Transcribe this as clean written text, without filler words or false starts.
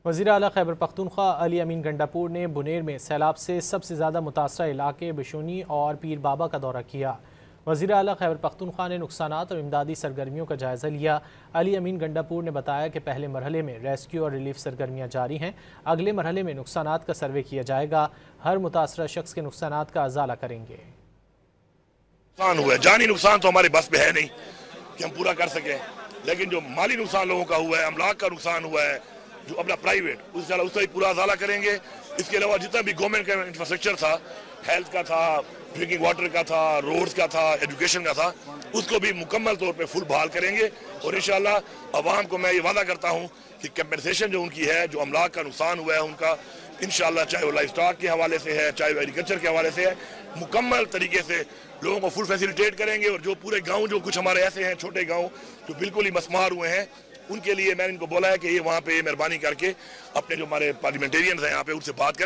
वज़ीर आला खैबर पख्तूनख्वा अली अमीन गंडापुर ने बुनेर में सैलाब से सबसे ज़्यादा मुतासरा इलाके बिशूनी और पीर बाबा का दौरा किया। वज़ीर आला खैबर पख्तूनख्वा ने नुकसानात और इमदादी सरगर्मियों का जायज़ा लिया। अली अमीन गंडापुर ने बताया कि पहले मरहले में रेस्क्यू और रिलीफ सरगर्मियाँ जारी हैं। अगले मरहले में नुकसानात का सर्वे किया जाएगा। हर मुतासरा शख्स के नुकसानात का अजाला करेंगे। नुकसान हुआ है, जानी नुकसान तो हमारे बस में है नहीं कि हम पूरा कर सकें, लेकिन जो माली नुकसान लोगों का हुआ है, अमलाक का नुकसान हुआ है, जो अपना प्राइवेट उसका भी पूरा अजाला करेंगे। इसके अलावा जितना भी गवर्नमेंट का इंफ्रास्ट्रक्चर था, हेल्थ का था, ड्रिंकिंग वाटर का था, रोड्स का था, एजुकेशन का था, उसको भी मुकम्मल तौर पे फुल बहाल करेंगे। और इंशाल्लाह अवाम को मैं ये वादा करता हूँ कि कंपनसेशन जो उनकी है, जो अमलाक का नुकसान हुआ है उनका, इंशाल्लाह चाहे वो लाइफ स्टॉक के हवाले से है, चाहे वो एग्रीकल्चर के हवाले से है, मुकम्मल तरीके से लोगों को फुल फैसिलिटेट करेंगे। और जो पूरे गाँव, जो कुछ हमारे ऐसे हैं छोटे गाँव जो बिल्कुल ही मसमार हुए हैं, उनके लिए मैंने इनको बोला है कि ये वहाँ पे मेहरबानी करके अपने जो हमारे पार्लियामेंटेरियंस हैं यहाँ पे उनसे बात करें।